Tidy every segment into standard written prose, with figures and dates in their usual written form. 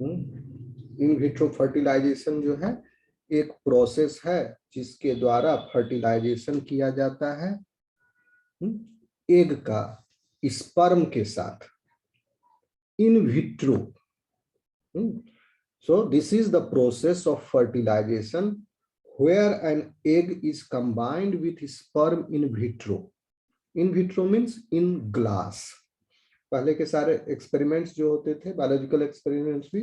इन vitro fertilisation जो है एक प्रोसेस है जिसके द्वारा फर्टिलाइजेशन किया जाता है एग का स्पर्म के साथ in vitro. So this is the process of fertilization where an egg is combined with sperm in vitro. In vitro means in glass. पहले के सारे एक्सपेरिमेंट्स जो होते थे बायोलॉजिकल एक्सपेरिमेंट्स भी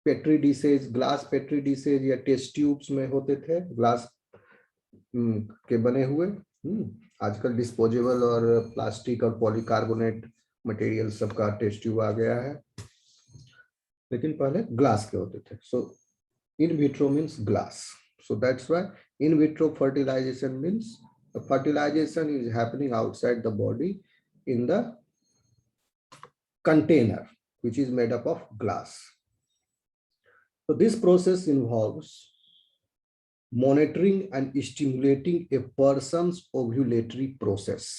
petri dishes, glass petri dishes या test tubes में होते थे, ग्लास के बने हुए. आजकल डिस्पोजेबल और प्लास्टिक और पॉलीकार्बोनेट मटेरियल सबका टेस्ट ट्यूब आ गया है, लेकिन पहले ग्लास के होते थे. So in vitro means glass. So that's why in vitro fertilization means fertilization is happening outside the body in the container which is made up of glass. So this process involves monitoring and stimulating a person's ovulatory process.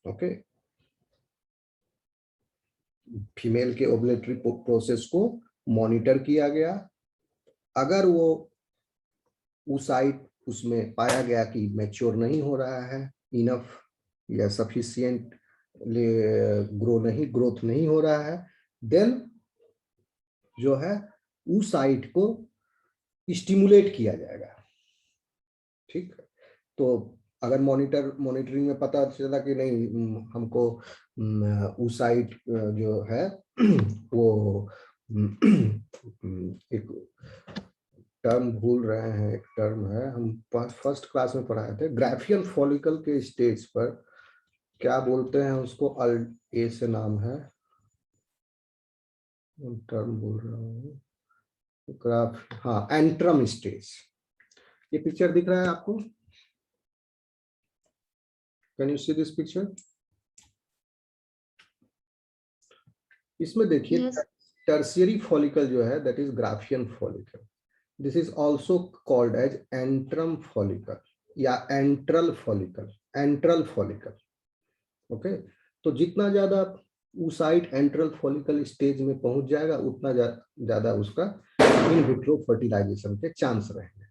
Okay, female के ovulatory process को monitor किया गया. अगर वो oocyte उसमें पाया गया कि मैच्योर नहीं हो रहा है, इनफ या सफिशिएंट ग्रोथ नहीं हो रहा है, देन जो है oocyte को स्टिमुलेट किया जाएगा. ठीक, तो अगर मॉनिटरिंग में पता चला कि नहीं हमको oocyte जो है वो एक टर्म भूल रहे हैं, एक टर्म है हम फर्स्ट क्लास में पढ़ाए थे, ग्राफियन फॉलिकल के स्टेज पर क्या बोलते हैं उसको, ए से नाम है, टर्म बोल रहा हूँ, हाँ एंट्रम स्टेज. ये पिक्चर दिख रहा है आपको, can you see this picture? इसमें देखिए टर्शियरी फॉलिकल जो है that is Graafian follicle. This is also called as antrum follicle या antral follicle. Antral follicle. Okay, तो जितना ज्यादा oocyte antral follicle स्टेज में पहुंच जाएगा उतना ज्यादा उसका इन विट्रो फर्टिलाइजेशन के चांस रहेंगे.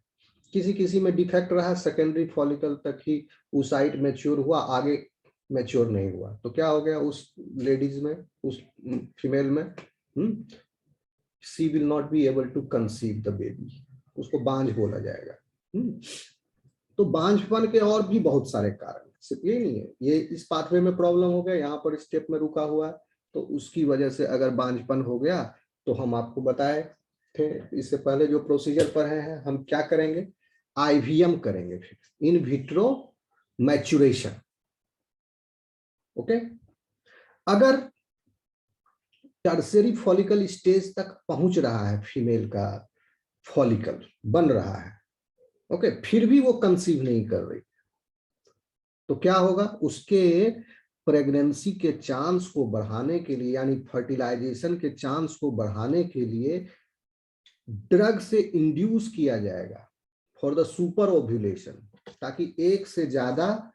किसी किसी में डिफेक्ट रहा, सेकेंडरी फॉलिकल तक ही oocyte मैच्योर हुआ, आगे मैच्योर नहीं हुआ, तो क्या हो गया उस लेडीज में, उस फीमेल में, she will not be able to conceive the baby. उसको बांझ बोला जाएगा. तो बांझपन के और भी बहुत सारे कारण, सिर्फ ये नहीं है, ये इस पाथवे में प्रॉब्लम हो गया, यहाँ पर स्टेप में रुका हुआ, तो उसकी वजह से अगर बांझपन हो गया तो हम आपको बताए थे इससे पहले जो प्रोसीजर पर हैं हम क्या करेंगे, आईवीएम करेंगे, फिर इन विट्रो मैच्योरेशन. ओके, अगर टर्शियरी फॉलिकल स्टेज तक पहुंच रहा है, फीमेल का फॉलिकल बन रहा है, ओके, फिर भी वो कंसीव नहीं कर रही, तो क्या होगा, उसके प्रेगनेंसी के चांस को बढ़ाने के लिए, यानी फर्टिलाइजेशन के चांस को बढ़ाने के लिए ड्रग से इंड्यूस किया जाएगा फॉर द सुपर ओव्यूलेशन, ताकि एक से ज्यादा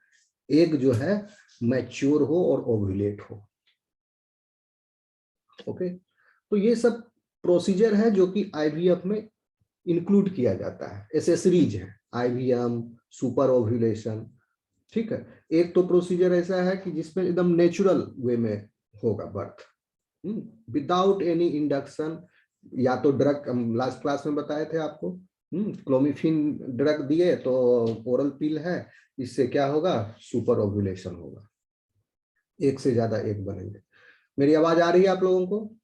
एग जो है मैच्योर हो और ओव्यूलेट हो. ओके, तो ये सब प्रोसीजर है जो कि आईवीएफ में इंक्लूड किया जाता है, एसेसरीज है, आईवीएम, सुपर ओव्यूलेशन. ठीक है, एक तो प्रोसीजर ऐसा है कि जिसमें एकदम नेचुरल वे में होगा बर्थ, विदाउट एनी इंडक्शन, या तो ड्रग, हम लास्ट क्लास में बताए थे आपको, क्लोमिफिन ड्रग दिए तो ओरल पिल है, इससे क्या होगा, सुपर ओव्यूलेशन होगा, एक से ज्यादा एग बनेंगे. मेरी आवाज आ रही है आप लोगों को?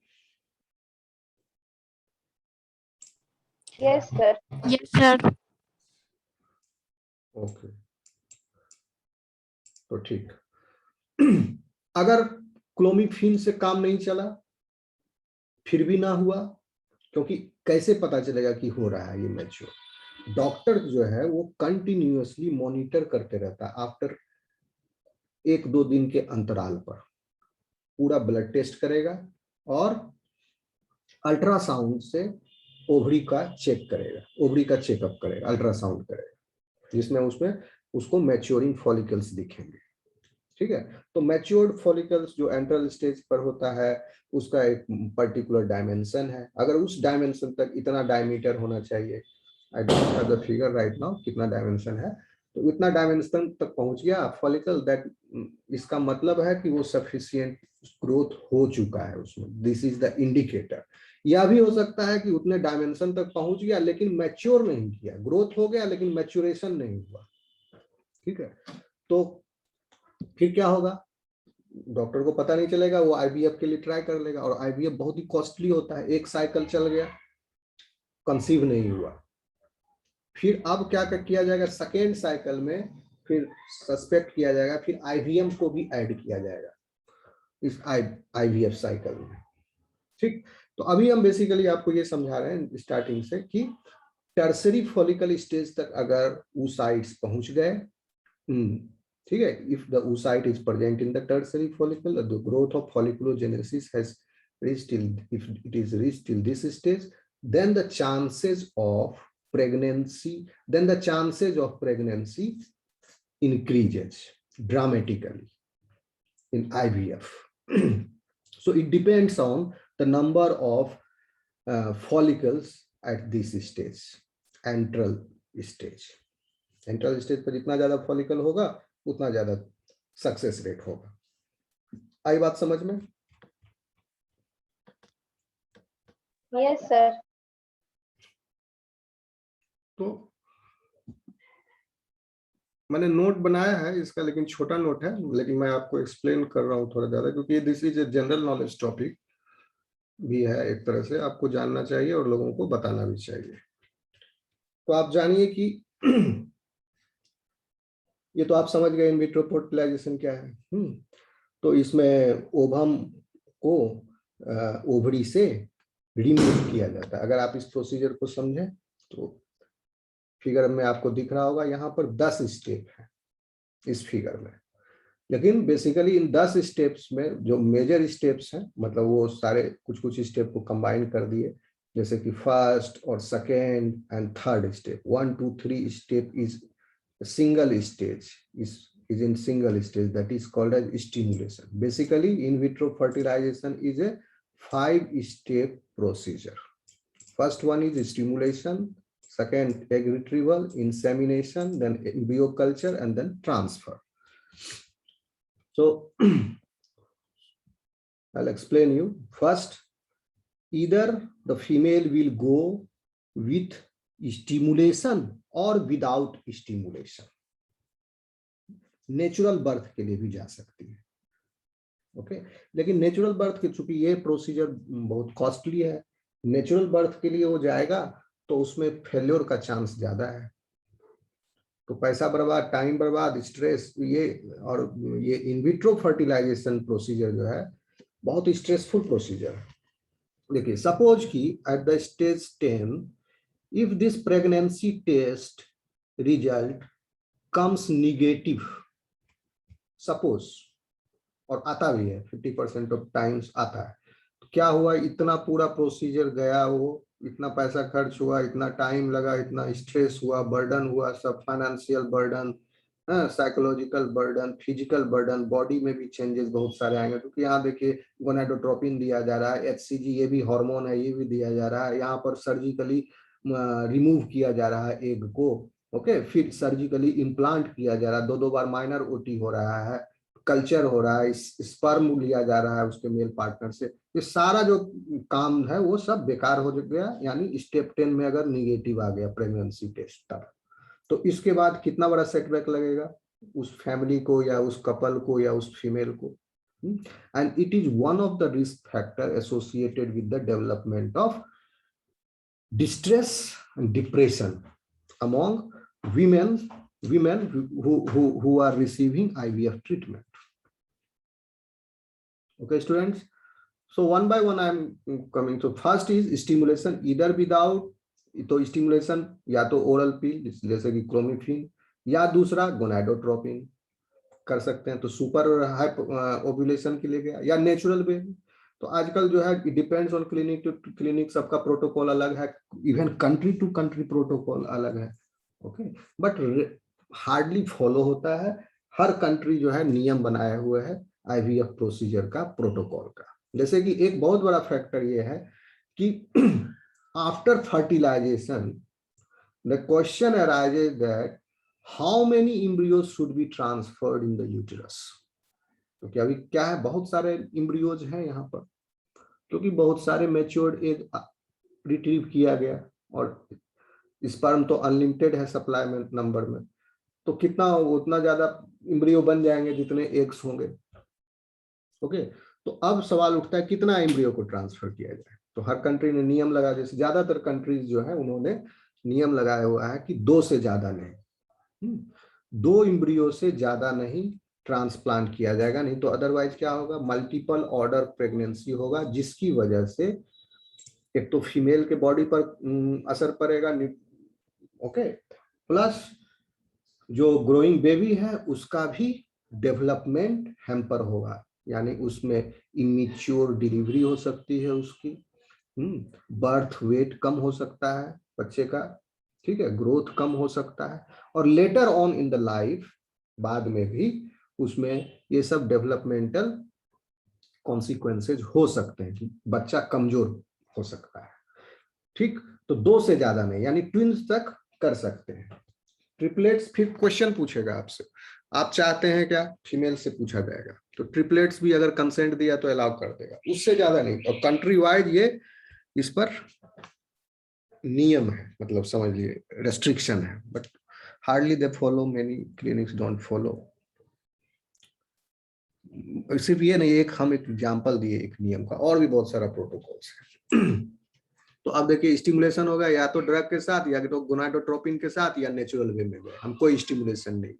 Yes sir. Yes sir. Okay, तो ठीक. अगर क्लोमिफिन से काम नहीं चला, फिर भी ना हुआ, क्योंकि कैसे पता चलेगा कि हो रहा है ये मैच्योर, डॉक्टर जो है वो कंटिन्यूअसली मॉनिटर करते रहता है, आफ्टर 1-2 दिन के अंतराल पर पूरा ब्लड टेस्ट करेगा और अल्ट्रासाउंड से ओवरी का चेक करेगा, ओवरी का चेकअप करेगा, अल्ट्रासाउंड करेगा, जिसमें उसमें उसको मैच्योरिंग फॉलिकल्स दिखेंगे. ठीक है। तो मैच्योर्ड फॉलिकल्स जो एंट्रल स्टेज पर होता है उसका एक पर्टिकुलर डायमेंशन है, अगर उस डायमेंशन तक इतना डायमीटर होना चाहिए, I don't have the figure right now कितना डायमेंशन है, तो इतना डायमेंशन तक पहुंच गया फॉलिकल, दैट इसका मतलब है कि वो सफिशिएंट ग्रोथ हो चुका है उसमें, दिस इज द इंडिकेटर। यह भी हो सकता है कि उतने डायमेंशन तक पहुंच गया लेकिन मैच्योर नहीं किया, ग्रोथ हो गया लेकिन मैच्योरेशन नहीं हुआ, ठीक है। तो फिर क्या होगा, डॉक्टर को पता नहीं चलेगा, वो आईवीएफ के लिए ट्राई कर लेगा, और आईवीएफ बहुत ही कॉस्टली होता है, एक साइकिल चल गया कंसीव नहीं हुआ, फिर अब क्या किया जाएगा, सेकेंड साइकिल में फिर सस्पेक्ट किया जाएगा, फिर आईवीएम को भी ऐड किया जाएगा इस आईवीएफ साइकिल में, ठीक। तो अभी हम बेसिकली आपको ये समझा रहे हैं स्टार्टिंग से कि टर्सरी फॉलिकल स्टेज तक अगर oocytes पहुंच गए, ठीक है, if the oocyte is present in the tertiary follicle, the growth of folliculogenesis has reached till, if it is reached till this stage, then the chances of pregnancy increases dramatically in IVF. So it depends on the number of follicles at this stage, antral stage. Enteral stage पर जितना ज्यादा follicle होगा उतना ज्यादा success rate होगा। आई बात समझ में? Yes sir. तो मैंने नोट बनाया है इसका, लेकिन छोटा नोट है, लेकिन मैं आपको एक्सप्लेन कर रहा हूँ थोड़ा ज्यादा, क्योंकि this is a general knowledge topic भी है, एक तरह से आपको जानना चाहिए और लोगों को बताना भी चाहिए। तो आप जानिए कि ये तो आप समझ गए इन विट्रो फर्टिलाइजेशन क्या है। तो इसमें ओवम को ओवरी से रिमूव किया जाता है। अगर आप इस प्रोसीजर को समझें तो फिगर में आपको दिख रहा होगा, यहाँ पर 10 स्टेप है इस फिगर में, लेकिन बेसिकली इन 10 स्टेप्स में जो मेजर स्टेप्स हैं, मतलब वो सारे कुछ स्टेप को कंबाइन कर दिए, जैसे कि फर्स्ट और second and third step, 1 2 3 step is single stage, is in single stage, that is called as stimulation. Basically in vitro fertilization is a 5-step procedure. First one is stimulation, second egg retrieval, insemination, then embryo culture, and then transfer. So I'll explain you. First, either the female will go with stimulation और without stimulation, natural birth के लिए भी जा सकती है, okay. लेकिन natural birth के चूंकि ये प्रोसीजर बहुत कॉस्टली है, नेचुरल बर्थ के लिए वो जाएगा तो उसमें फेल्योर का चांस ज्यादा है, तो पैसा बर्बाद, टाइम बर्बाद, स्ट्रेस, ये और ये इन विट्रो फर्टिलाइजेशन प्रोसीजर जो है बहुत स्ट्रेसफुल प्रोसीजर है। देखिए, सपोज कि at the stage 10 if this pregnancy test result comes negative, suppose, और आता भी है 50% ऑफ टाइम्स आता है, तो क्या हुआ, इतना पूरा प्रोसीजर गया, वो इतना पैसा खर्च हुआ, इतना टाइम लगा, इतना स्ट्रेस हुआ, बर्डन हुआ, सब financial burden, psychological burden, physical burden, body में भी चेंजेस बहुत सारे आएंगे, क्योंकि यहाँ देखिए गोनाडोट्रोपिन दिया जा रहा है, एचसीजी ये भी हार्मोन है, ये भी दिया जा रहा है, यहाँ पर सर्जिकली रिमूव किया जा रहा है एग को, ओके, फिर सर्जिकली इम्प्लांट किया जा रहा है, 2 बार माइनर ओटी हो रहा है, कल्चर हो रहा है, स्पर्म लिया जा रहा है उसके मेल पार्टनर से, ये सारा जो काम है वो सब बेकार हो गया, यानी स्टेप 10 में अगर निगेटिव आ गया प्रेगनेंसी टेस्ट तब, तो इसके बाद कितना बड़ा सेटबैक लगेगा उस फैमिली को या उस कपल को या उस फीमेल को, and it is one of the risk factor associated with the development of distress and depression among women who are receiving IVF treatment. Okay, students. So one by one I am coming. So first is stimulation, either without, तो stimulation या तो oral pill जैसे कि क्लोमिफिन, या दूसरा gonadotropin कर सकते हैं, तो सुपर ओव्यूलेशन के लिए गया, या नेचुरल वे। तो आजकल जो है depends on clinic to clinic, सबका प्रोटोकॉल अलग है, even country to country protocol अलग है, ओके, बट हार्डली फॉलो होता है, हर कंट्री जो है नियम बनाए हुए है आईवीएफ प्रोसीजर का, प्रोटोकॉल का। जैसे कि एक बहुत बड़ा फैक्टर ये है कि after fertilization the question arises that how many embryos should be transferred in the uterus. क्योंकि अभी क्या है, बहुत सारे एम्ब्रियोज हैं यहाँ पर, क्योंकि बहुत सारे मैच्योर्ड एग रिट्रीव किया गया और स्पर्म तो अनलिमिटेड है सप्लाई में, नंबर में, तो कितना उतना ज्यादा एम्ब्रियो बन जाएंगे जितने एग्स होंगे। ओके, तो अब सवाल उठता है कितना एम्ब्रियो को ट्रांसफर किया जाए। तो हर कंट्री ने नियम लगा, जैसे ज्यादातर कंट्रीज जो है उन्होंने नियम लगाया हुआ है कि 2 से ज्यादा नहीं, 2 एम्ब्रियो से ज्यादा नहीं ट्रांसप्लांट किया जाएगा, नहीं तो अदरवाइज क्या होगा, मल्टीपल ऑर्डर प्रेगनेंसी होगा, जिसकी वजह से एक तो फीमेल के बॉडी पर असर पड़ेगा, ओके, प्लस जो ग्रोइंग बेबी है उसका भी डेवलपमेंट हैम्पर होगा, यानी उसमें इमेच्योर डिलीवरी हो सकती है उसकी, बर्थ वेट कम हो सकता है बच्चे का, ठीक है, ग्रोथ कम हो सकता है, और later on in the life बाद में भी उसमें ये सब डेवलपमेंटल कॉन्सिक्वेंसेज हो सकते हैं कि बच्चा कमजोर हो सकता है। ठीक, तो 2 से ज्यादा नहीं, यानी ट्विंस तक कर सकते हैं। ट्रिपलेट्स, फिर क्वेश्चन पूछेगा आपसे, आप चाहते हैं क्या, फीमेल से पूछा जाएगा, तो ट्रिपलेट्स भी अगर कंसेंट दिया तो अलाउ कर देगा, उससे ज्यादा नहीं। और कंट्री वाइज ये इस पर नियम है, मतलब समझ लिए रेस्ट्रिक्शन है, but hardly they follow, many clinics don't follow. सिर्फ ये नहीं, एक हम एक एग्जांपल दिए एक नियम का, और भी बहुत सारा प्रोटोकॉल्स है। तो अब देखिए स्टिमुलेशन होगा या तो ड्रग के साथ, या तो गोनाडोट्रोपिन के साथ, या नेचुरल वे में गए, हम कोई स्टिमुलेशन नहीं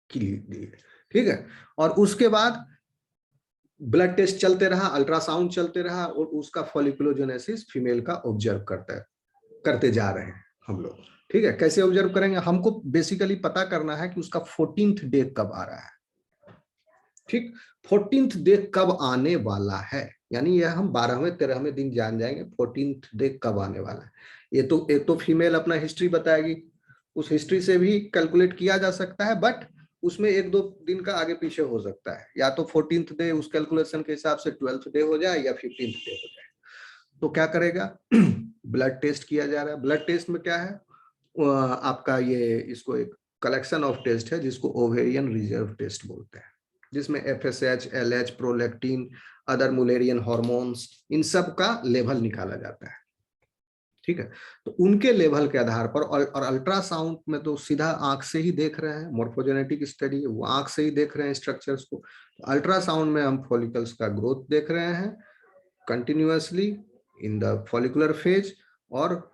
की लिए, ठीक है। और उसके बाद ब्लड टेस्ट चलते रहा, अल्ट्रासाउंड चलते रहा, और उसका फॉलिकुलोजेनेसिस फीमेल का ऑब्जर्व करते जा रहे हैं हम लोग, ठीक है। कैसे ऑब्जर्व करेंगे, हमको बेसिकली पता करना है कि उसका 14th डे कब आ रहा है, ठीक, 14th डे कब आने वाला है, यानी यह हम 12वें 13वें दिन जान जाएंगे 14th डे कब आने वाला है। ये तो एक तो फीमेल अपना हिस्ट्री बताएगी, उस हिस्ट्री से भी कैलकुलेट किया जा सकता है, बट उसमें 1-2 दिन का आगे पीछे हो सकता है, या तो 14th डे उस कैलकुलेशन के हिसाब से 12th डे हो जाए या 15th डे हो जाए। तो क्या करेगा, ब्लड टेस्ट किया जा रहा है। ब्लड टेस्ट में क्या है, आपका ये इसको एक कलेक्शन ऑफ टेस्ट है जिसको ओवेरियन रिजर्व टेस्ट बोलते हैं, जिसमें FSH, LH, prolactin, other Mullerian hormones, इन सब का लेवल निकाला जाता है, ठीक है। तो उनके लेवल के आधार पर, और अल्ट्रासाउंड में तो सीधा आंख से ही देख रहे हैं, मॉर्फोजेनेटिक स्टडी है, वो आंख से ही देख रहे हैं स्ट्रक्चर्स को। अल्ट्रासाउंड में हम फॉलिकल्स का ग्रोथ देख रहे हैं continuously in the follicular phase, और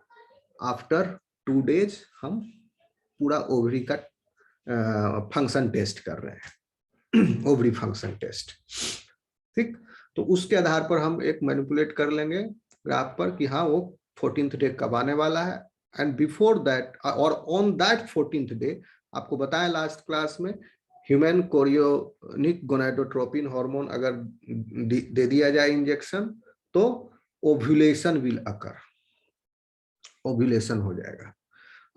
आफ्टर 2 days हम पूरा ओवरी का फंक्शन टेस्ट कर रहे हैं, ओवरी फंक्शन टेस्ट, ठीक। तो उसके आधार पर हम एक मैनिपुलेट कर लेंगे ग्राफ पर कि हाँ वो 14th डे कब आने वाला है, एंड बिफोर दैट और ऑन दैट 14th डे, आपको बताया लास्ट क्लास में, ह्यूमन कोरियोनिक गोनाडोट्रोपिन हार्मोन अगर दे दिया जाए इंजेक्शन, तो ओव्यूलेशन विल अकर, ओव्यूलेशन हो जाएगा।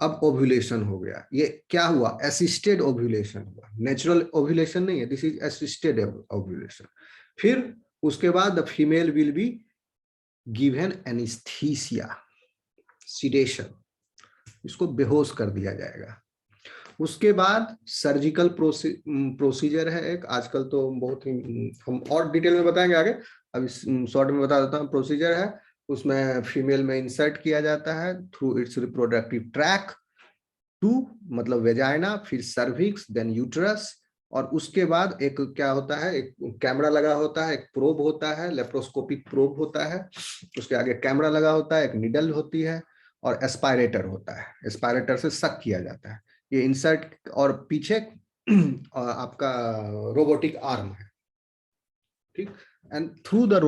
अब ओव्यूलेशन हो गया, ये क्या हुआ, असिस्टेड ओव्यूलेशन हुआ, नेचुरल ओव्यूलेशन नहीं है, दिस इज असिस्टेड ओव्यूलेशन। फिर उसके बाद the female will be given anaesthesia, sedation, इसको बेहोश कर दिया जाएगा। उसके बाद सर्जिकल प्रोसीजर है एक, आजकल तो बहुत ही हम और डिटेल में बताएंगे आगे, अभी शॉर्ट में बता देता हूँ। प्रोसीजर है, उसमें फीमेल में इंसर्ट किया जाता है through its reproductive tract to, मतलब वेजाइना, फिर सर्विक्स, देन यूट्रस, और उसके बाद एक क्या होता है, एक कैमरा लगा होता है, एक प्रोब होता है, लेप्रोस्कोपिक प्रोब होता है, उसके आगे कैमरा लगा होता है, एक निडल होती है, और एस्पायरेटर होता है, एस्पायरेटर से सक किया जाता है ये इंसर्ट, और पीछे आपका रोबोटिक आर्म है, ठीक। and through the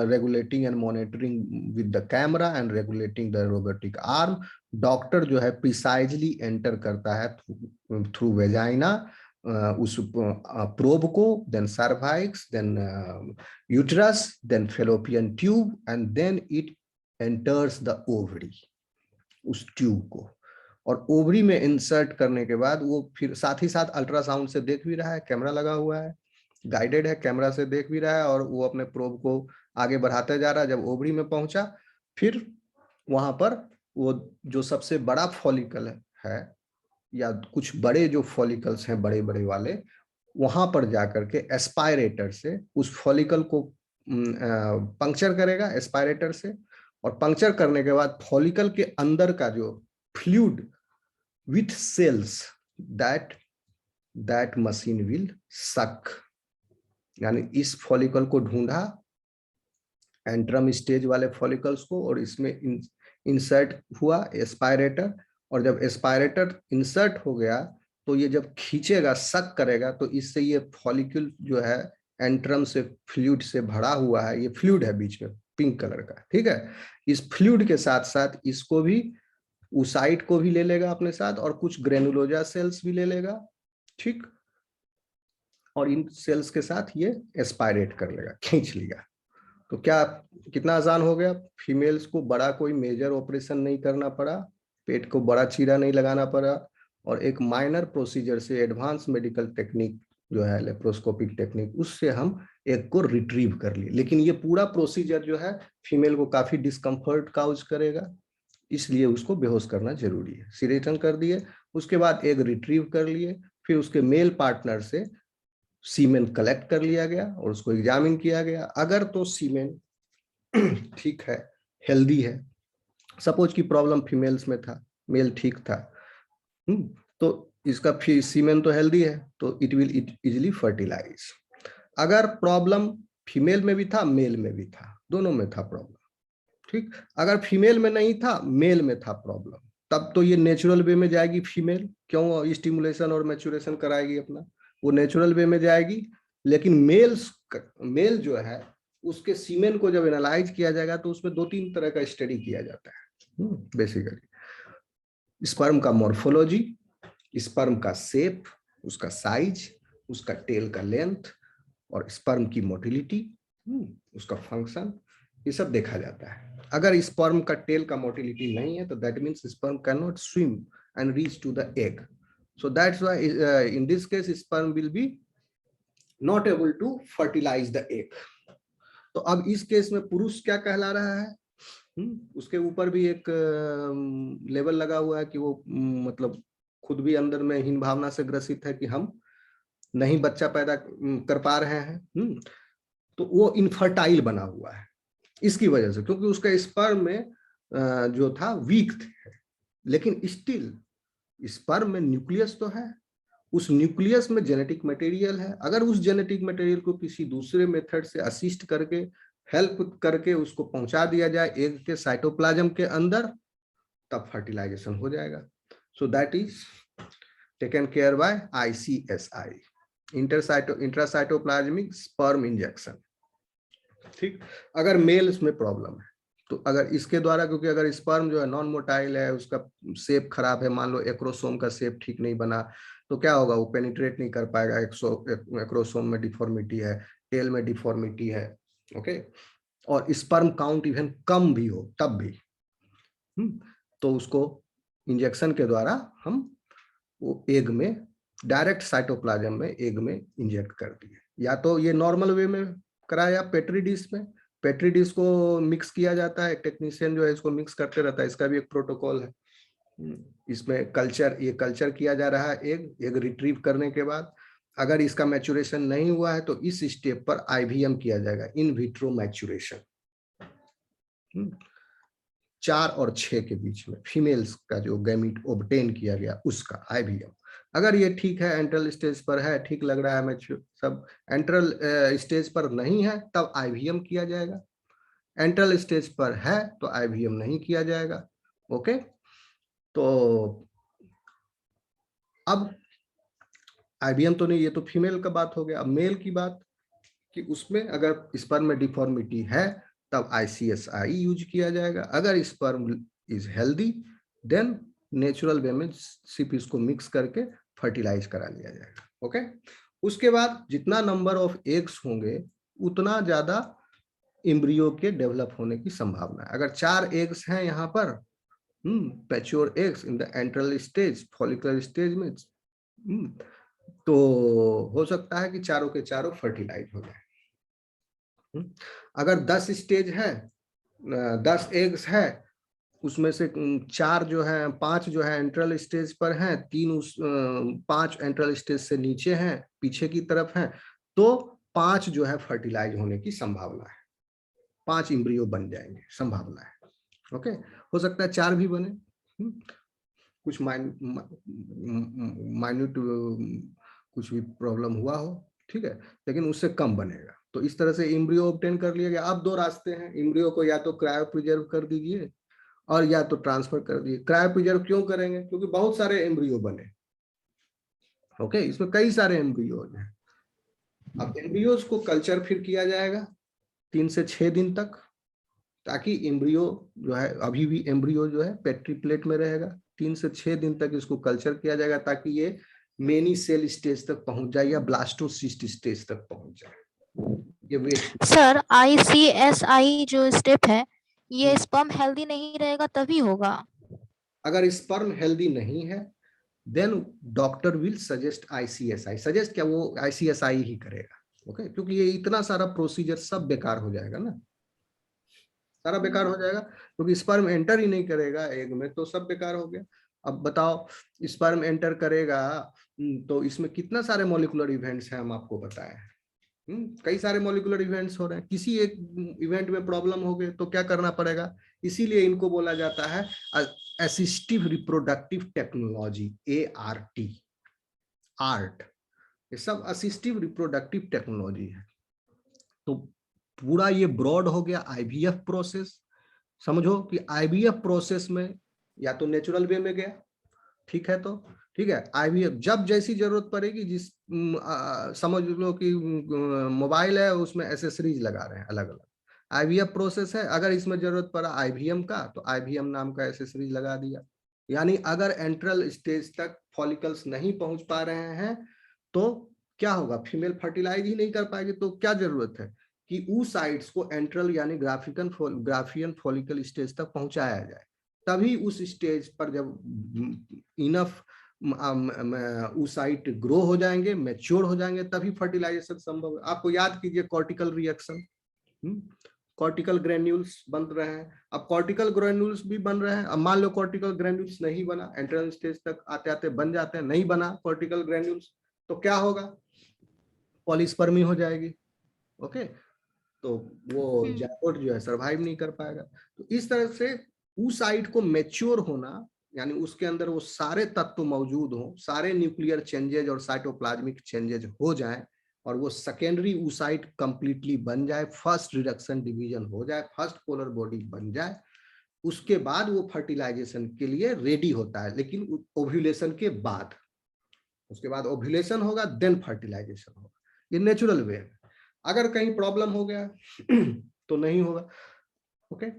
regulating and monitoring with the camera and regulating the robotic arm, doctor जो है प्रिसाइजली एंटर करता है थ्रू वेजाइना उस प्रोब को, then cervix, then uterus, then fallopian tube, and then it enters the ovary, उस tube को, और ovary में इंसर्ट करने के बाद वो फिर साथ ही साथ अल्ट्रासाउंड से देख भी रहा है, कैमरा लगा हुआ है, गाइडेड है, कैमरा से देख भी रहा है, और वो अपने प्रोब को आगे बढ़ाते जा रहा है। जब ओवरी में पहुंचा, फिर वहां पर वो जो सबसे बड़ा फॉलिकल है या कुछ बड़े जो फॉलिकल्स हैं बड़े बड़े वाले, वहां पर जाकर के एस्पायरेटर से उस फॉलिकल को पंक्चर करेगा एस्पायरेटर से, और पंक्चर करने के बाद फॉलिकल के अंदर का जो fluid with cells that machine will suck, यानी इस फॉलिकल को ढूंढा, एंट्रम स्टेज वाले फॉलिकल्स को, और इसमें इंसर्ट हुआ एस्पायरेटर, और जब एस्पायरेटर इंसर्ट हो गया तो ये जब खींचेगा, सक करेगा, तो इससे ये फॉलिकल जो है एंट्रम से फ्लूइड से भरा हुआ है, ये फ्लूइड है बीच में पिंक कलर का, ठीक है। इस फ्लूइड के साथ साथ इसको भी, ऊसाइट को भी ले लेगा अपने साथ, और कुछ ग्रेनुलोजा सेल्स भी ले लेगा, ठीक, और इन सेल्स के साथ ये एस्पायरेट कर लेगा, खींच लिया। तो क्या कितना आसान हो गया, फीमेल्स को बड़ा कोई मेजर ऑपरेशन नहीं करना पड़ा, पेट को बड़ा चीरा नहीं लगाना पड़ा, और एक माइनर प्रोसीजर से एडवांस मेडिकल टेक्निक जो है लेप्रोस्कोपिक टेक्निक, उससे हम एग को रिट्रीव कर लिए। लेकिन ये पूरा प्रोसीजर जो है फीमेल को काफी डिस्कम्फर्ट काउज करेगा, इसलिए उसको बेहोश करना जरूरी है। सिरेटन कर दिए, उसके बाद एग रिट्रीव कर लिए, फिर उसके मेल पार्टनर से सीमेन कलेक्ट कर लिया गया और उसको एग्जामिन किया गया। अगर तो सीमेन ठीक है, हेल्दी है, सपोज की प्रॉब्लम फीमेल्स में था, मेल ठीक था, तो इसका सीमेन तो हेल्दी है, तो इट विल इजिली फर्टिलाइज। अगर प्रॉब्लम फीमेल में भी था, मेल में भी था, दोनों में था प्रॉब्लम, ठीक। अगर फीमेल में नहीं था, मेल में था प्रॉब्लम, तब तो ये नेचुरल वे में जाएगी फीमेल, क्यों स्टिमुलेशन और मैच्योरेशन कराएगी अपना, वो नेचुरल वे में जाएगी। लेकिन मेल जो है उसके सीमेन को जब एनालाइज किया जाएगा तो उसमें 2-3 तरह का स्टडी किया जाता है बेसिकली। स्पर्म का मॉर्फोलॉजी, स्पर्म का शेप, उसका साइज, उसका टेल का लेंथ, और स्पर्म की मोटिलिटी, उसका फंक्शन, ये सब देखा जाता है। अगर स्पर्म का टेल का मोटिलिटी नहीं है तो that means sperm can not swim and reach to the egg, so that's why in this case sperm will be not able to fertilize the egg। तो अब इस केस में पुरुष क्या कहला रहा है, उसके ऊपर भी एक लेवल लगा हुआ है कि वो मतलब खुद भी अंदर में हीन भावना से ग्रसित है कि हम नहीं बच्चा पैदा कर पा रहे हैं, तो वो इनफर्टाइल बना हुआ है इसकी वजह से, क्योंकि उसका स्पर्म में जो था वीक थे। लेकिन स्टिल स्पर्म में न्यूक्लियस तो है, उस न्यूक्लियस में जेनेटिक मटेरियल है। अगर उस जेनेटिक मटेरियल को किसी दूसरे मेथड से असिस्ट करके, हेल्प करके उसको पहुंचा दिया जाए एग के साइटोप्लाज्म के अंदर, तब फर्टिलाइजेशन हो जाएगा। So that is taken care by ICSI, intracytoplasmic sperm injection, ठीक। अगर मेल्स में प्रॉब्लम है तो अगर इसके द्वारा, क्योंकि अगर स्पर्म जो है नॉन मोटाइल है, उसका शेप खराब है, मान लो एक्रोसोम का शेप ठीक नहीं बना, तो क्या होगा, वो पेनिट्रेट नहीं कर पाएगा, एक्रोसोम में डिफॉर्मिटी है, टेल में डिफॉर्मिटी है, ओके, और स्पर्म काउंट इवन कम भी हो तब भी, तो उसको इंजेक्शन के द्वारा हम वो एग में डायरेक्ट साइटोप्लाज्म में एग में इंजेक्ट कर दिए। या तो ये नॉर्मल वे में कराया पेट्री डिश में, पेट्री डिश को मिक्स किया जाता है, टेक्नीशियन जो है इसको मिक्स करते रहता है, इसका भी एक प्रोटोकॉल है। इसमें कल्चर किया जा रहा है एग रिट्रीव करने के बाद। अगर इसका मैच्योरेशन नहीं हुआ है तो इस स्टेप पर IVM किया जाएगा, इन विट्रो मैच्योरेशन, 4 और 6 के बीच में फीमेल्स का जो गैमीट ऑब्टेन किया गया उसका IVM। अगर ये ठीक है, एंट्रल स्टेज पर है, ठीक लग रहा है, मैच्योर सब एंट्रल स्टेज पर नहीं है, तब IVM किया जाएगा। एंट्रल स्टेज पर है तो IVM नहीं किया जाएगा, ओके। तो अब IVM तो नहीं, ये तो फीमेल का बात हो गया। अब मेल की बात, कि उसमें अगर स्पर्म में डिफॉर्मिटी है तब ICSI यूज किया जाएगा। अगर sperm is healthy then natural way में सिर्फ इसको मिक्स करके फर्टिलाइज करा लिया जाएगा, ओके। उसके बाद जितना नंबर ऑफ एग्स होंगे उतना ज्यादा एम्ब्रियो के डेवलप होने की संभावना है। अगर 4 एग्स हैं यहाँ पर, mature eggs in the antral stage, follicular stage में। तो हो सकता है कि चारों के चारों फर्टिलाइज हो जाए। अगर 10 स्टेज है, 10 एग्स है, उसमें से 4 जो है, 5 जो है एंट्रल स्टेज पर हैं, 3 उस 5 एंट्रल स्टेज से नीचे हैं, पीछे की तरफ हैं, तो 5 जो है फर्टिलाइज होने की संभावना है, 5 इम्ब्रियो बन जाएंगे, संभावना है। ओके, हो सकता है 4 भी बने, कुछ माइन्यूट कुछ भी प्रॉब्लम हुआ हो, ठीक है, लेकिन उससे कम बनेगा। तो इस तरह से इम्ब्रियो ऑब्टेन कर लिया गया। अब 2 रास्ते हैं, इम्ब्रियो को या तो क्रायो प्रिजर्व कर दीजिए और या तो ट्रांसफर कर दीजिए। क्रायो प्रिजर्व क्यों करेंगे? क्योंकि बहुत सारे एम्ब्रियो बने। ओके, इसमें कई सारे एम्ब्रियोज हैं। अब एम्ब्रियोज को कल्चर फिर किया जाएगा 3 से 6 दिन तक, ताकि एम्ब्रियो जो है, अभी भी एम्ब्रियो जो है पेट्री प्लेट में रहेगा। 3 से 6 दिन तक इसको कल्चर किया जाएगा ताकि ये मेनी सेल स्टेज तक पहुंच जाए या ब्लास्टोसिस्ट स्टेज तक पहुंच जाए। ये वेट सर ICSI जो स्टेप है, ये स्पर्म हेल्दी नहीं रहेगा तभी होगा। अगर स्पर्म हेल्दी नहीं है, then doctor will suggest ICSI। Suggest क्या, वो ICSI ही करेगा। ओके, क्योंकि ये इतना सारा प्रोसीजर सब बेकार हो जाएगा ना, सारा बेकार हो जाएगा, क्योंकि स्पर्म एंटर ही नहीं करेगा एग में, तो सब बेकार हो गया। अब बताओ, स्पर्म एंटर करेगा तो इसमें कितना सारे मॉलिक्यूलर इवेंट्स हैं, हम आपको बताएं। कई सारे मॉलिक्यूलर इवेंट्स हो रहे हैं। किसी एक इवेंट में प्रॉब्लम हो गए तो क्या करना पड़ेगा? इसीलिए इनको बोला जाता है assistive reproductive technology, ART, art. ये सब असिस्टिव रिप्रोडक्टिव टेक्नोलॉजी है। तो पूरा ये ब्रॉड हो गया IVF प्रोसेस। समझो कि IVF प्रोसेस में या तो नेचुरल वे में गया, ठीक है, तो ठीक है, IVF जब जैसी जरूरत पड़ेगी, समझ लो कि मोबाइल है, उसमें एसेसरीज लगा रहे हैं अलग अलग, IVF प्रोसेस है, अगर इसमें जरूरत पड़ा IVM का, तो IVM नाम का एसेसरीज लगा दिया। यानी अगर एंट्रल स्टेज तक फॉलिकल्स नहीं पहुंच पा रहे हैं तो क्या होगा? फीमेल फर्टिलाइज ही नहीं कर पाएगी। तो क्या जरूरत है कि oocytes को एंट्रल यानी ग्राफियन फॉलिकल स्टेज तक पहुंचाया जाए। तभी उस स्टेज पर जब इनफ oocyte ग्रो हो जाएंगे, मैच्योर हो जाएंगे, तभी फर्टिलाइजेशन संभव है। आपको याद कीजिए कॉर्टिकल रिएक्शन, कॉर्टिकल ग्रेन्यूल्स बन रहे हैं। अब कॉर्टिकल ग्रेन्यूल्स भी बन रहे हैं। अब मान लो कॉर्टिकल ग्रेन्यूल्स नहीं बना, एंट्रल स्टेज तक आते आते बन जाते हैं, नहीं बना कॉर्टिकल ग्रेन्यूल्स, तो क्या होगा? पॉलीस्पर्मी हो जाएगी। ओके, तो वो जायगोट जो है सर्वाइव नहीं कर पाएगा। तो इस तरह से oocyte को मैच्योर होना, यानी उसके अंदर वो सारे तत्व मौजूद हो, सारे न्यूक्लियर चेंजेज और साइटोप्लाज्मिक चेंजेज हो जाएं, और वो सेकेंडरी oocyte कंप्लीटली बन जाए, फर्स्ट रिडक्शन डिवीजन हो जाए, फर्स्ट पोलर बॉडी बन जाए, उसके बाद वो फर्टिलाइजेशन के लिए रेडी होता है। लेकिन ओव्यूलेशन के बाद, उसके बाद ओव्यूलेशन होगा, देन फर्टिलाइजेशन होगा। ये नेचुरल वे है। अगर कहीं प्रॉब्लम हो गया तो नहीं होगा। ओके,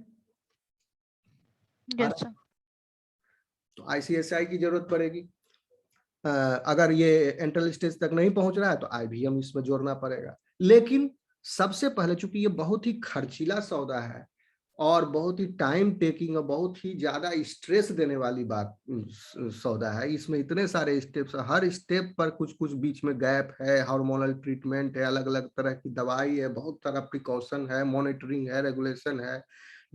तो ICSI की जरूरत पड़ेगी। अगर ये एंट्रल स्टेज तक नहीं पहुंच रहा है तो IVM इसमें जोड़ना पड़ेगा। लेकिन सबसे पहले, चूंकि ये बहुत ही खर्चीला सौदा है और बहुत ही टाइम टेकिंग और बहुत ही ज्यादा स्ट्रेस देने वाली बात सौदा है, इसमें इतने सारे स्टेप्स, हर स्टेप पर कुछ कुछ बीच में गैप है, हार्मोनल ट्रीटमेंट है, अलग अलग तरह की दवाई है, बहुत सारा प्रिकॉशन है, मॉनिटरिंग है, रेगुलेशन है,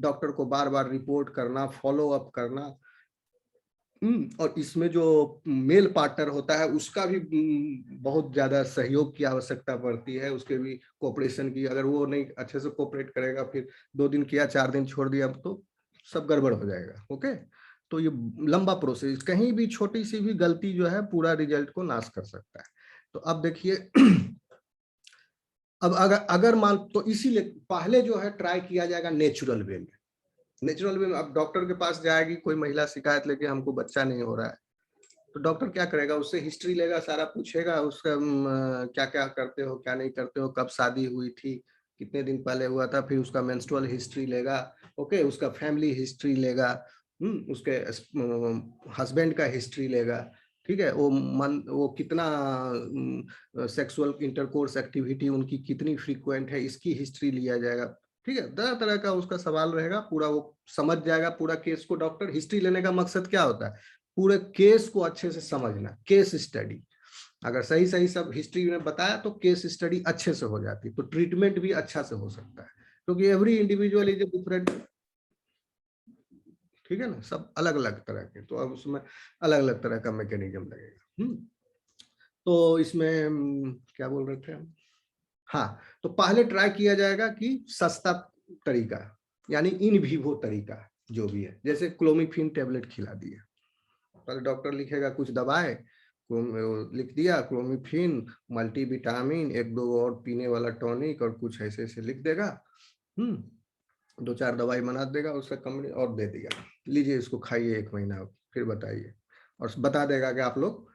डॉक्टर को बार बार रिपोर्ट करना, फॉलो अप करना। और इसमें जो मेल पार्टनर होता है उसका भी बहुत ज्यादा सहयोग की आवश्यकता पड़ती है, उसके भी कोऑपरेशन की। अगर वो नहीं अच्छे से कोऑपरेट करेगा, फिर 2 दिन किया 4 दिन छोड़ दिया, तो सब गड़बड़ हो जाएगा। ओके, तो ये लंबा प्रोसेस, कहीं भी छोटी सी भी गलती जो है पूरा रिजल्ट को नाश कर सकता है। तो अब देखिए अब अगर मान, तो इसीलिए पहले जो है ट्राई किया जाएगा नेचुरल वे में। नेचुरल वे में अब डॉक्टर के पास जाएगी कोई महिला शिकायत लेके, हमको बच्चा नहीं हो रहा है, तो डॉक्टर क्या करेगा? उससे हिस्ट्री लेगा, सारा पूछेगा उसका, क्या क्या करते हो, क्या नहीं करते हो, कब शादी हुई थी, कितने दिन पहले हुआ था, फिर उसका मेंस्ट्रुअल हिस्ट्री लेगा। ओके, उसका फैमिली हिस्ट्री लेगा, उसके हस्बैंड का हिस्ट्री लेगा, ठीक है, वो कितना सेक्सुअल इंटरकोर्स एक्टिविटी उनकी कितनी फ्रीक्वेंट है, इसकी हिस्ट्री लिया जाएगा। ठीक है, तरह तरह का उसका सवाल रहेगा, पूरा वो समझ जाएगा पूरा केस को। डॉक्टर हिस्ट्री लेने का मकसद क्या होता है? पूरे केस को अच्छे से समझना, केस स्टडी। अगर सही सही सब हिस्ट्री में बताया तो केस स्टडी अच्छे से हो जाती है, तो ट्रीटमेंट भी अच्छा से हो सकता है, क्योंकि every individual is a different, ठीक है ना, सब अलग अलग तरह के, तो अब उसमें अलग अलग तरह का मैकेनिज्म लगेगा। तो इसमें क्या बोल रहे थे हम? हाँ, तो पहले ट्राई किया जाएगा कि सस्ता तरीका, यानी इन विवो तरीका जो भी है, जैसे क्लोमिफिन टेबलेट खिला दिए, पहले डॉक्टर लिखेगा कुछ दवाएं, लिख दिया क्लोमिफिन, मल्टीविटामिन, एक दो और पीने वाला टॉनिक और कुछ ऐसे ऐसे लिख देगा, दो चार दवाई बना देगा उसका कंपनी और दे दिया, लीजिए इसको खाइए 1 महीना, फिर बताइए, और बता देगा कि आप लोग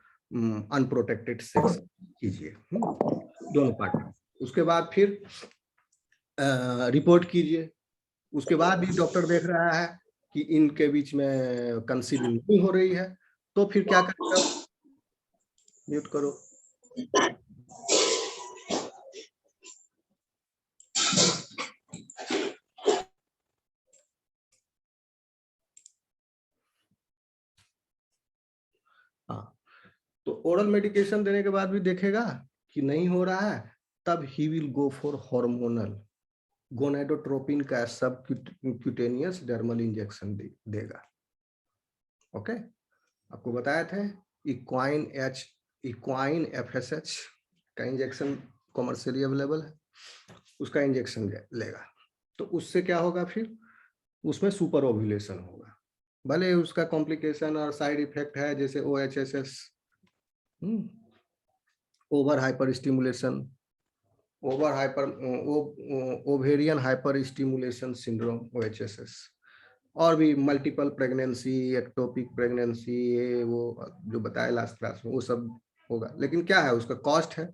अनप्रोटेक्टेड सेक्स कीजिए दोनों पार्टनर। उसके बाद फिर रिपोर्ट कीजिए, उसके बाद भी डॉक्टर देख रहा है कि इनके बीच में कंसीविंग नहीं हो रही है, तो फिर क्या करेगा? म्यूट करो। हाँ, तो ओरल मेडिकेशन देने के बाद भी देखेगा कि नहीं हो रहा है, तब he will go for hormonal gonadotropin का सब क्यूटेनियस डर्मल इंजेक्शन देगा। ओके, आपको बताया था इक्वाइन एफएसएच का इंजेक्शन कमर्शियली अवेलेबल है, उसका इंजेक्शन लेगा। तो उससे क्या होगा? फिर उसमें सुपर ओव्यूलेशन होगा, भले उसका कॉम्प्लिकेशन और साइड इफेक्ट है, जैसे OHSS, over hyper stimulation, ovarian hyper stimulation syndrome OHSS, और भी मल्टीपल प्रेगनेंसी, एक्टोपिक प्रेगनेंसी, ये वो जो बताया लास्ट क्लास में, वो सब होगा। लेकिन क्या है उसका कॉस्ट है,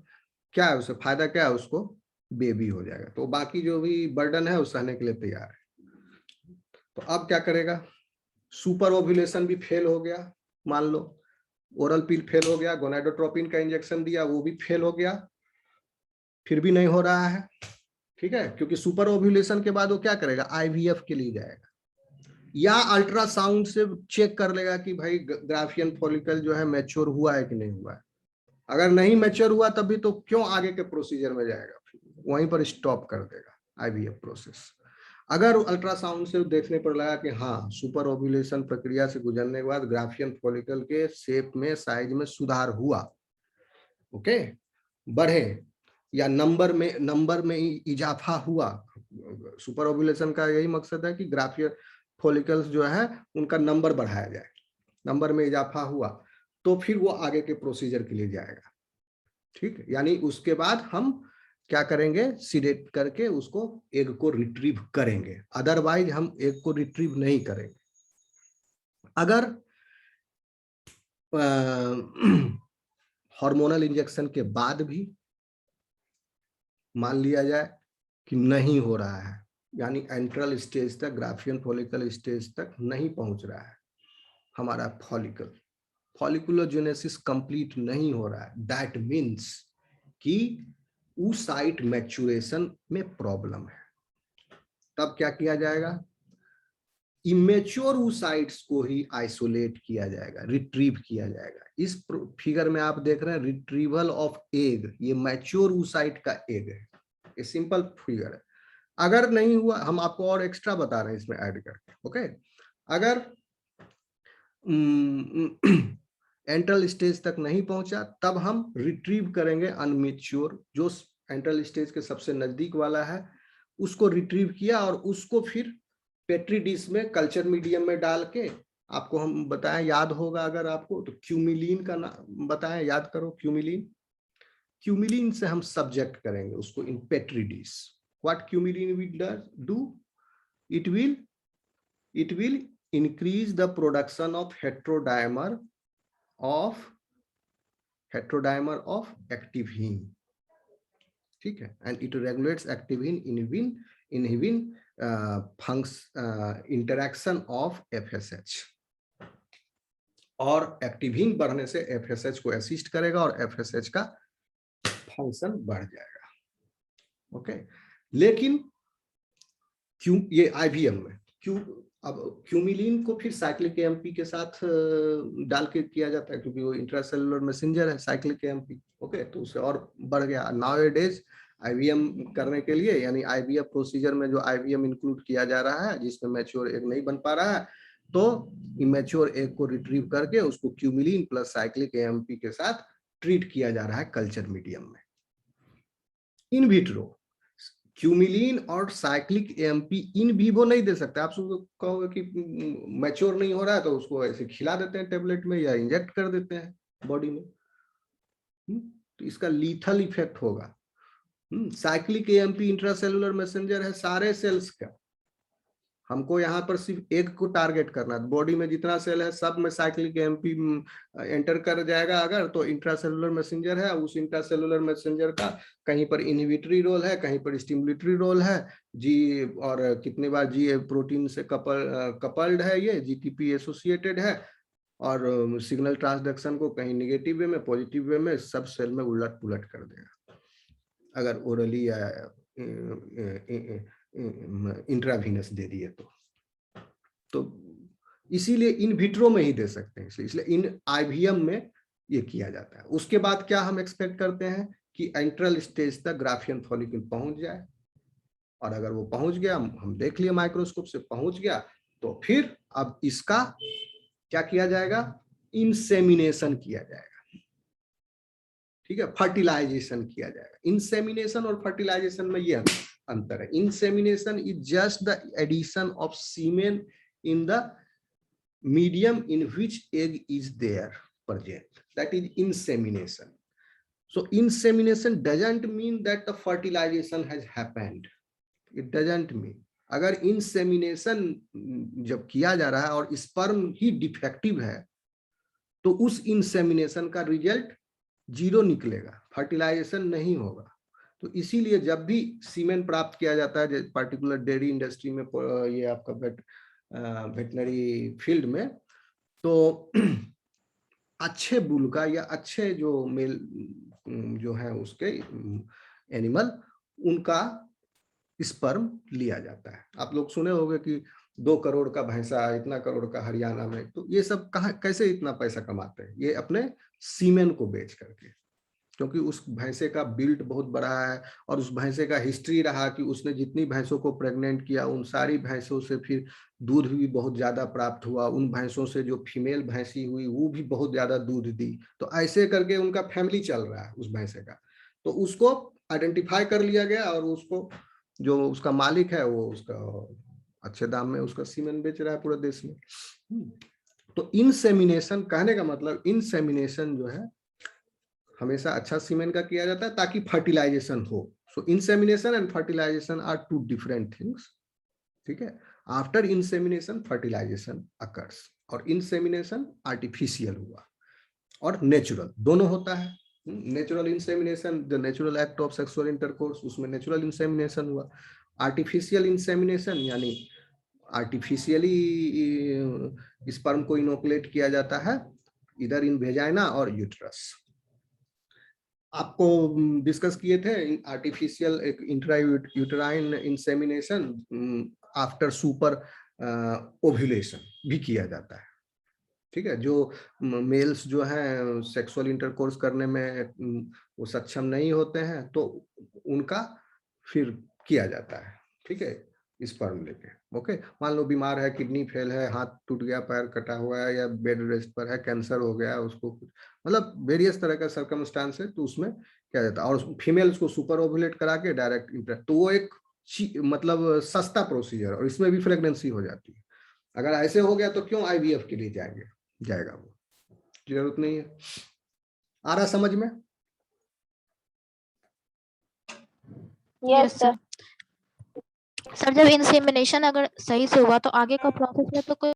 क्या है उससे फायदा, क्या है उसको? बेबी हो जाएगा, तो बाकी जो भी बर्डन है वो सहने के लिए तैयार है। तो अब क्या करेगा? सुपर ओव्यूलेशन भी फेल हो गया, मान लो ओरल पिल फेल हो गया, गोनाडोट्रोपिन का इंजेक्शन दिया वो भी फेल हो गया, फिर भी नहीं हो रहा है, ठीक है, क्योंकि सुपर ओव्यूलेशन के बाद वो क्या करेगा? IVF के लिए जाएगा, या अल्ट्रासाउंड से चेक कर लेगा कि भाई ग्राफियन फॉलिकल जो है मैच्योर हुआ है कि नहीं हुआ है। अगर नहीं मैच्योर हुआ तभी तो क्यों आगे के प्रोसीजर में जाएगा, वहीं पर स्टॉप कर देगा IVF प्रोसेस। अगर अल्ट्रासाउंड से देखने पर लगा कि हाँ सुपर ओव्यूलेशन प्रक्रिया से गुजरने के बाद ग्राफियन फॉलिकल के शेप में, साइज में सुधार हुआ, ओके, बढ़े, या नंबर में इजाफा हुआ, सुपर ओव्यूलेशन का यही मकसद है कि ग्राफियन फॉलिकल्स जो है उनका नंबर बढ़ाया जाए, नंबर में इजाफा हुआ, तो फिर वो आगे के प्रोसीजर के लिए जाएगा, ठीक। यानी उसके बाद हम क्या करेंगे? सीडेट करके उसको एग को रिट्रीव करेंगे, अदरवाइज हम एग को रिट्रीव नहीं करेंगे। अगर हार्मोनल इंजेक्शन के बाद भी मान लिया जाए कि नहीं हो रहा है, यानी एंट्रल स्टेज तक, ग्राफियन फॉलिकल स्टेज तक नहीं पहुंच रहा है हमारा फॉलिकुलोजेनेसिस कंप्लीट नहीं हो रहा है, दैट मीन्स कि oocyte मैच्योरेशन में प्रॉब्लम है, तब क्या किया जाएगा? इमेच्योर oocytes को ही आइसोलेट किया जाएगा, रिट्रीव किया जाएगा। इस फिगर में आप देख रहे हैं रिट्रीवल ऑफ एग, ये मैच्योर oocyte का एग है, ये सिंपल फिगर है। अगर नहीं हुआ, हम आपको और एक्स्ट्रा बता रहे हैं इसमें ऐड करके, ओके। अगर एंट्रल स्टेज तक नहीं पहुंचा, तब हम रिट्रीव करेंगे अनमेच्योर, जो एंट्रल स्टेज के सबसे नजदीक वाला है उसको रिट्रीव किया, और उसको फिर पेट्री डिश में कल्चर मीडियम में डाल के, आपको हम बताएं, याद होगा अगर आपको, तो क्यूमिलीन का नाम बताएं, याद करो, क्यूमिलीन से हम सब्जेक्ट करेंगे उसको in petri dish. What cumulin will do? it will increase the production of heterodimer of activin, ठीक है, and it regulates activin inhibin interaction of FSH, और एक्टिविन बढ़ने से FSH को असिस्ट करेगा और FSH का फंक्शन बढ़ जाएगा, ओके। लेकिन ये आईवीएम में अब क्यूमिलीन को फिर साइक्लिक एएमपी के साथ डाल के किया जाता है, क्योंकि वो इंट्रासेलुलर मैसेंजर है साइक्लिक एएमपी। ओके, तो उससे और बढ़ गया। नाउ-ए-डेज आईवीएम करने के लिए, यानी आईवीएफ प्रोसीजर में जो आईवीएम इंक्लूड किया जा रहा है, जिसमें मैच्योर एग नहीं बन पा रहा है, तो इमेच्योर एग को रिट्रीव करके उसको क्यूमिलीन प्लस साइक्लिक एएमपी के साथ ट्रीट किया जा रहा है कल्चर मीडियम में। इन विट्रो क्यूमिलीन और साइक्लिक एएमपी इन विवो नहीं दे सकते। आप सब कहोगे कि मैच्योर नहीं हो रहा है तो उसको ऐसे खिला देते हैं टेबलेट में या इंजेक्ट कर देते हैं बॉडी में, तो इसका लीथल इफेक्ट होगा। साइक्लिक एएमपी इंट्रासेलुलर मैसेंजर है सारे सेल्स का। हमको यहाँ पर सिर्फ एक को टारगेट करना है। बॉडी में जितना सेल है सब में साइक्लिक एएमपी एंटर कर जाएगा अगर, तो इंट्रासेलुलर मैसेंजर है, उस इंट्रासेलुलर मैसेंजर का कहीं पर इनहिबिटरी रोल है, कहीं पर स्टिमुलेटरी रोल है। जी और कितने बार जी प्रोटीन से कपल्ड है, ये जीटीपी एसोसिएटेड है, और सिग्नल ट्रांसडक्शन को कहीं निगेटिव वे में, पॉजिटिव वे में सब सेल में उलट पुलट कर देगा अगर ओरली या इंट्रावीनस दे दिए तो इसीलिए इन विट्रो में ही दे सकते हैं, इसलिए इन आईवीएम में ये किया जाता है। उसके बाद क्या हम एक्सपेक्ट करते हैं कि एंट्रल स्टेज तक ग्राफियन फॉलिकल पहुंच जाए, और अगर वो पहुंच गया, हम देख लिए माइक्रोस्कोप से पहुंच गया, तो फिर अब इसका क्या किया जाएगा, इंसेमिनेशन किया जाएगा। ठीक है, फर्टिलाइजेशन किया जाएगा। इंसेमिनेशन और फर्टिलाइजेशन में ये अंतर है। Insemination is just the addition of semen in the medium in which egg is there present, that is insemination. So insemination doesn't mean that the fertilization has happened. It doesn't mean. अगर insemination जब किया जा रहा है और sperm ही defective है, तो उस इंसेमिनेशन का रिजल्ट 0 निकलेगा, फर्टिलाइजेशन नहीं होगा। तो इसीलिए जब भी सीमेन प्राप्त किया जाता है, पार्टिकुलर डेयरी इंडस्ट्री में, ये आपका वेटनरी फील्ड में, तो अच्छे बुल का या अच्छे जो मेल जो है उसके एनिमल, उनका स्पर्म लिया जाता है। आप लोग सुने होंगे कि 2 करोड़ का भैंसा, इतना करोड़ का हरियाणा में, तो ये सब कहाँ कैसे इतना पैसा कमाते हैं? ये अपने सीमेन को बेच करके, क्योंकि उस भैंसे का बिल्ड बहुत बड़ा है और उस भैंसे का हिस्ट्री रहा कि उसने जितनी भैंसों को प्रेग्नेंट किया, उन सारी भैंसों से फिर दूध भी बहुत ज्यादा प्राप्त हुआ। उन भैंसों से जो फीमेल भैंसी हुई वो भी बहुत ज्यादा दूध दी। तो ऐसे करके उनका फैमिली चल रहा है उस भैंसे का। तो उसको आइडेंटिफाई कर लिया गया और उसको जो उसका मालिक है वो उसका अच्छे दाम में उसका सीमेन बेच रहा है पूरे देश में। तो इंसेमिनेशन कहने का मतलब, इंसेमिनेशन जो है हमेशा अच्छा सीमेन का किया जाता है ताकि फर्टिलाइजेशन हो। So insemination and fertilization are 2 different things. ठीक है, आफ्टर इंसेमिनेशन फर्टिलाइजेशन अकर्स, और इंसेमिनेशन आर्टिफिशियल हुआ और नेचुरल दोनों होता है। Natural insemination, the natural act of sexual intercourse, उसमें नेचुरल इंसेमिनेशन हुआ। आर्टिफिशियल इंसेमिनेशन यानी आर्टिफिशियली स्पर्म को इनोकुलेट किया जाता है इधर इन वेजाइना और यूट्रस। आपको डिस्कस किए थे artificial intra uterine insemination after super ovulation भी किया जाता है। ठीक है, जो मेल्स जो हैं सेक्सुअल इंटरकोर्स करने में वो सक्षम नहीं होते हैं, तो उनका फिर किया जाता है। ठीक है, स्पर्म लेके। ओके, मान लो बीमार है, किडनी फेल है, हाथ टूट गया, पैर कटा हुआ है, या बेड रेस्ट पर है, कैंसर हो गया उसको, मतलब वेरियस तरह का सर्कमस्टांस है, तो उसमें क्या जाता है। और फीमेल्स को सुपर ओव्यूलेट करा के डायरेक्ट इंटर, तो वो एक मतलब सस्ता प्रोसीजर, और इसमें भी प्रेगनेंसी हो जाती है। अगर ऐसे हो गया तो क्यों आईवीएफ के लिए जाएगा वो, जरूरत नहीं है। आ रहा समझ में? Yes sir. सर जब इंसेमिनेशन अगर सही से हुआ तो आगे का प्रोसेस में तो कोई